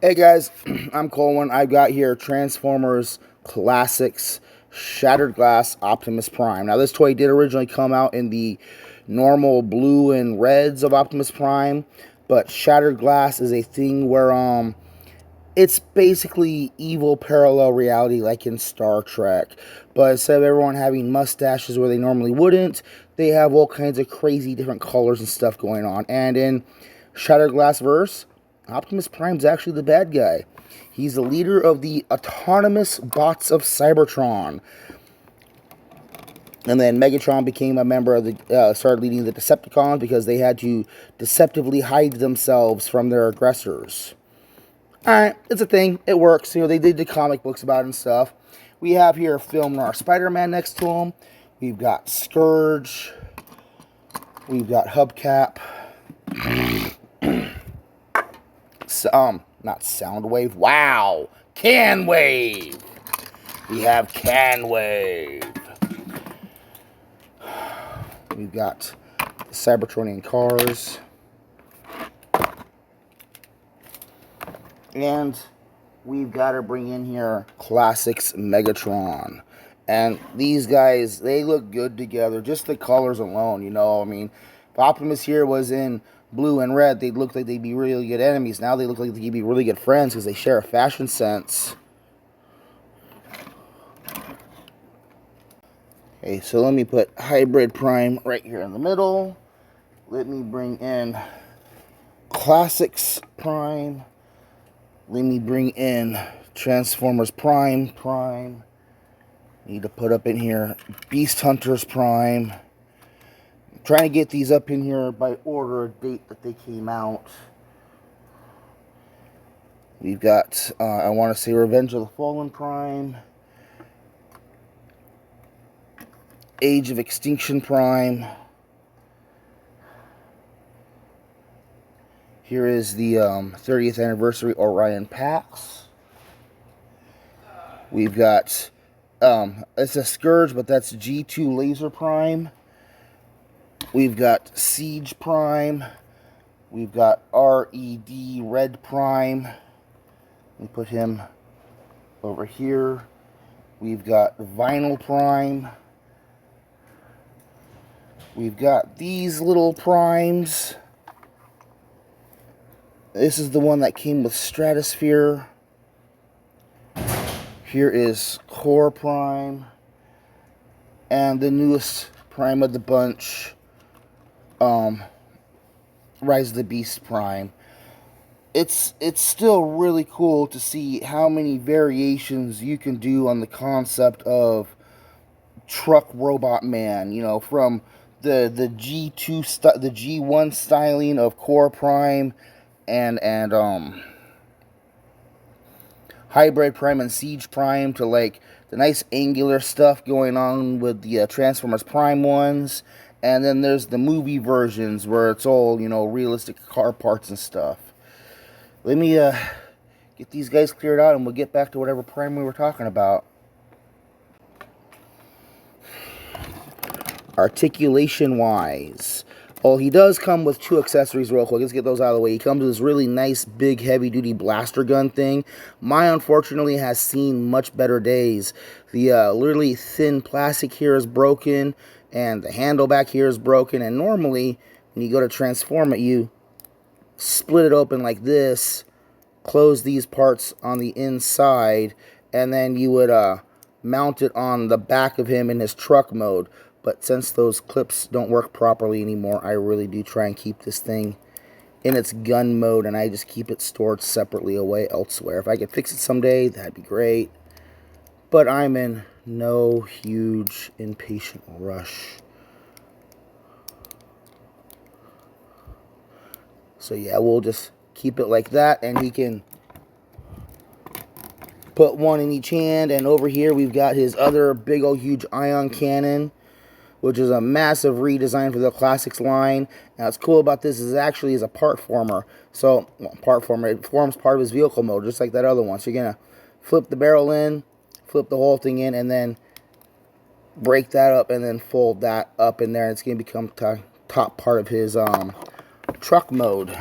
Hey guys, I'm Colwen. I've got here Transformers Classics Shattered Glass Optimus Prime. Now this toy did originally come out in the normal blue and reds of Optimus Prime, but Shattered Glass is a thing where it's basically evil parallel reality like in Star Trek. But instead of everyone having mustaches where they normally wouldn't, they have all kinds of crazy different colors and stuff going on. And in Shattered Glass verse, Optimus Prime's actually the bad guy. He's the leader of the autonomous bots of Cybertron. And then Megatron became a member of the, started leading the Decepticons because they had to deceptively hide themselves from their aggressors. Alright, it's a thing. It works. You know, they did the comic books about it and stuff. We have here Film Noir Spider-Man next to him. We've got Scourge. We've got Hubcap. Not Soundwave. Wow! Canwave! We have Canwave. We've got the Cybertronian cars. And we've got to bring in here Classics Megatron. And these guys, they look good together. Just the colors alone, you know. I mean, if Optimus here was in blue and red, they'd look like they'd be really good enemies. Now they look like they'd be really good friends because they share a fashion sense. Okay, so let me put Hybrid Prime right here in the middle. Let me bring in Classics Prime. Let me bring in Transformers Prime. Need to put up in here Beast Hunters Prime. I'm trying to get these up in here by order of date that they came out. We've got, I want to say Revenge of the Fallen Prime. Age of Extinction Prime. Here is the 30th anniversary Orion Pax. We've got, it's a Scourge, but that's G2 Laser Prime. We've got Siege Prime. We've got RED Red Prime. We put him over here. We've got Vinyl Prime. We've got these little primes. This is the one that came with Stratosphere. Here is Core Prime. And the newest Prime of the bunch, Rise of the Beast Prime. It's still really cool to see how many variations you can do on the concept of truck robot man. You know, from the G2 the G1 styling of Core Prime and Hybrid Prime and Siege Prime to like the nice angular stuff going on with the Transformers Prime ones, and then there's the movie versions where it's all, you know, realistic car parts and stuff. Let me get these guys cleared out and we'll get back to whatever Prime we were talking about. Articulation wise, well, he does come with two accessories real quick. Let's get those out of the way. He comes with this really nice big heavy duty blaster gun thing. Mine unfortunately has seen much better days. The literally thin plastic here is broken and the handle back here is broken, and normally when you go to transform it, you split it open like this, close these parts on the inside, and then you would mount it on the back of him in his truck mode. But since those clips don't work properly anymore, I really do try and keep this thing in its gun mode, and I just keep it stored separately away elsewhere. If I could fix it someday, that'd be great. But I'm in no huge impatient rush. So yeah, we'll just keep it like that, and he can put one in each hand. And over here we've got his other big old huge ion cannon, which is a massive redesign for the Classics line. Now, what's cool about this is it actually is a part former. So, well, part former, it forms part of his vehicle mode, just like that other one. So you're going to flip the barrel in, flip the whole thing in, and then break that up, and then fold that up in there. And it's going to become top part of his truck mode.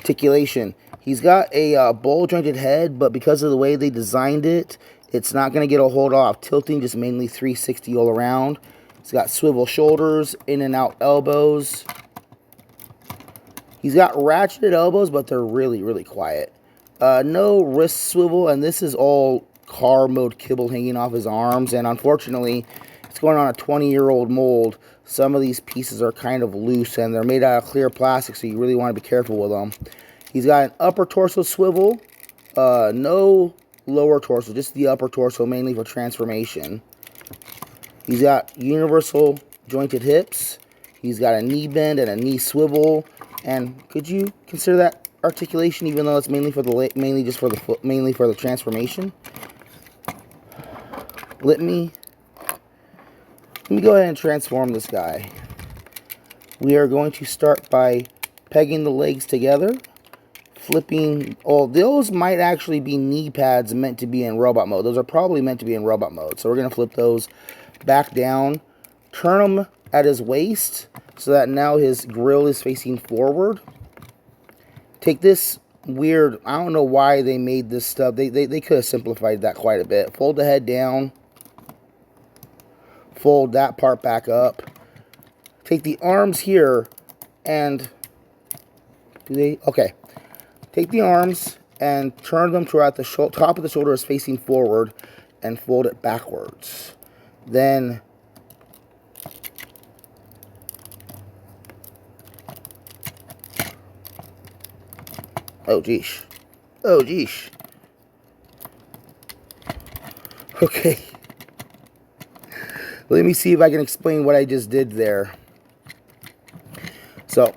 articulation. He's got a ball jointed head, but because of the way they designed it, it's not going to get a whole lot of tilting, just mainly 360 all around. He's got swivel shoulders, in and out elbows. He's got ratcheted elbows, but they're really, really quiet. No wrist swivel, and this is all car mode kibble hanging off his arms, and unfortunately, it's going on a 20-year-old mold. Some of these pieces are kind of loose, and they're made out of clear plastic, so you really want to be careful with them. He's got an upper torso swivel, no lower torso, just the upper torso, mainly for transformation. He's got universal jointed hips. He's got a knee bend and a knee swivel. And could you consider that articulation, even though it's mainly for the mainly for the transformation? Let me go ahead and transform this guy. We are going to start by pegging the legs together, flipping. Oh, those might actually be knee pads meant to be in robot mode. Those are probably meant to be in robot mode. So we're going to flip those back down, turn them at his waist so that now his grill is facing forward. Take this weird, I don't know why they made this stuff. They could have simplified that quite a bit. Fold the head down. Fold that part back up. Take the arms here and okay. Take the arms and turn them throughout the top of the shoulder is facing forward and fold it backwards. Then oh geesh. Oh geesh. Okay. Let me see if I can explain what I just did there. So,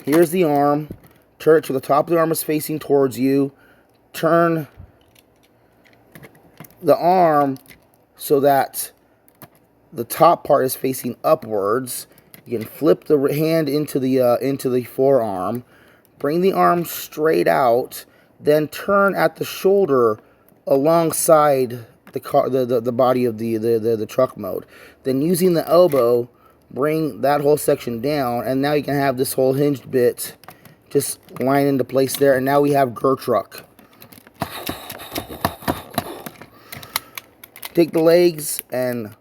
here's the arm. Turn it to the top of the arm is facing towards you. Turn the arm so that the top part is facing upwards. You can flip the hand into the forearm. Bring the arm straight out. Then turn at the shoulder alongside the body of the truck mode. Then using the elbow, bring that whole section down, and now you can have this whole hinged bit just line into place there, and now we have Truck. Take the legs and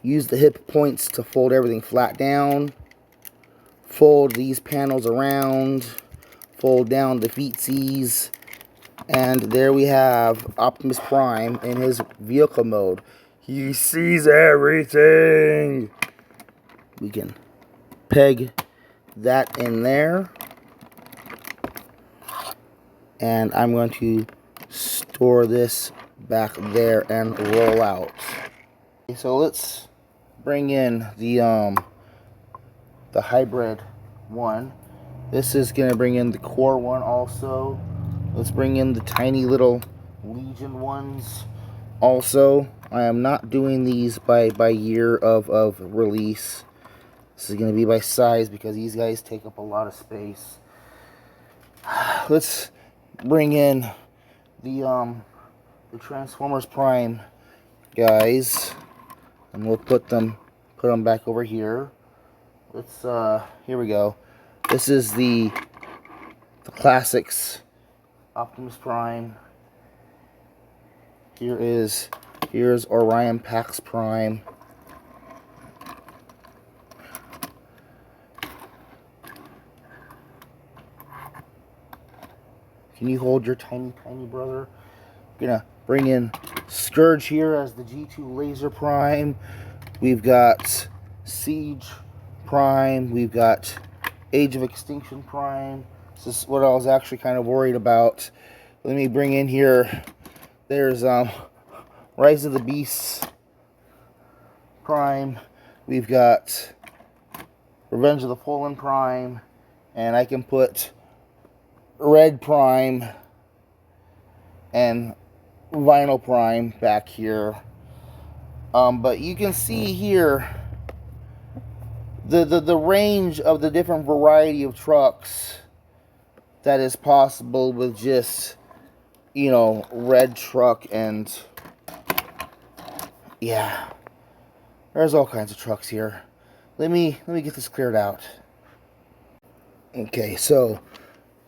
use the hip points to fold everything flat down. Fold these panels around. Fold down the feetsies. And there we have Optimus Prime in his vehicle mode. He sees everything. We can peg that in there. And I'm going to store this back there and roll out. Okay, so let's bring in the hybrid one. This is going to bring in the core one also. Let's bring in the tiny little Legion ones also. I am not doing these by year of release. This is going to be by size because these guys take up a lot of space. Let's bring in the Transformers Prime guys, and we'll put them back over here. Let's here we go. This is the classics Optimus Prime. Here's Orion Pax Prime. Can you hold your tiny brother? I'm gonna bring in Scourge here as the G2 Laser Prime. We've got Siege Prime. We've got Age of Extinction Prime. This is what I was actually kind of worried about. Let me bring in here. There's Rise of the Beasts Prime. We've got Revenge of the Fallen Prime. And I can put Red Prime and Vinyl Prime back here. But you can see here the range of the different variety of trucks that is possible with just, you know, red truck. And yeah, there's all kinds of trucks here. Let me get this cleared out. Okay, so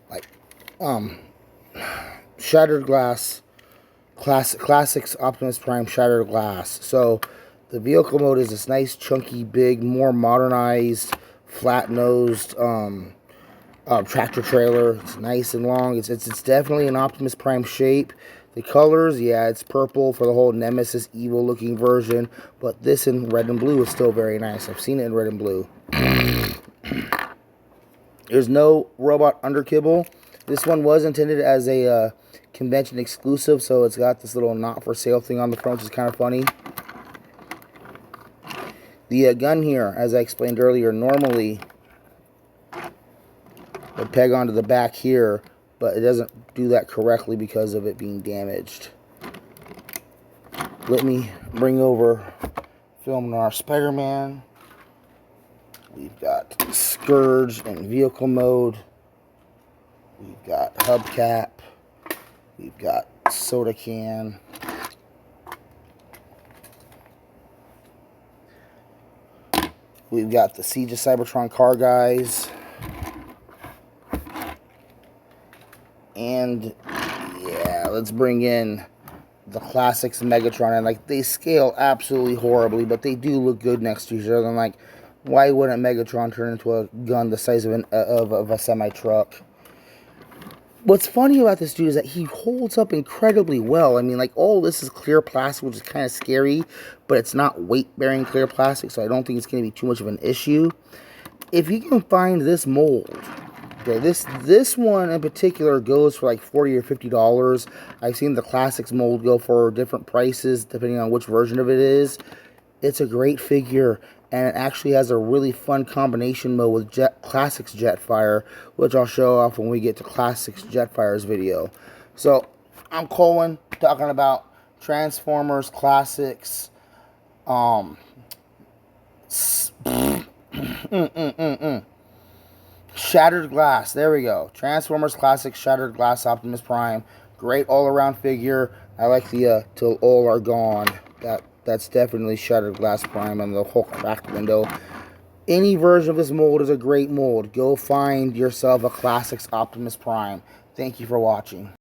like Shattered glass, classics Optimus Prime shattered glass. So the vehicle mode is this nice, chunky, big, more modernized, flat-nosed tractor trailer. It's nice and long. It's definitely an Optimus Prime shape. The colors, yeah, it's purple for the whole Nemesis evil-looking version, but this in red and blue is still very nice. I've seen it in red and blue. There's no robot underkibble. This one was intended as a convention exclusive, so it's got this little not for sale thing on the front, which is kind of funny. The gun here, as I explained earlier, normally would peg onto the back here, but it doesn't do that correctly because of it being damaged. Let me bring over filming our Spider-Man. We've got Scourge in vehicle mode. We've got hubcap. We've got soda can. We've got the Siege of Cybertron car guys. And yeah, let's bring in the classics Megatron. And like, they scale absolutely horribly, but they do look good next to each other. And like, why wouldn't Megatron turn into a gun the size of a semi-truck? What's funny about this dude is that he holds up incredibly well. I mean, like, all this is clear plastic, which is kind of scary, but it's not weight-bearing clear plastic, so I don't think it's going to be too much of an issue. If you can find this mold, okay, this one in particular goes for like $40 or $50. I've seen the classics mold go for different prices depending on which version of it is. It's a great figure, and it actually has a really fun combination mode with Classics Jetfire, which I'll show off when we get to Classics Jetfire's video. So, I'm Colwen, talking about Transformers Classics, Shattered Glass, there we go. Transformers Classics Shattered Glass Optimus Prime. Great all-around figure. I like the Till All Are Gone. That's definitely Shattered Glass Prime and the whole cracked window. Any version of this mold is a great mold. Go find yourself a Classics Optimus Prime. Thank you for watching.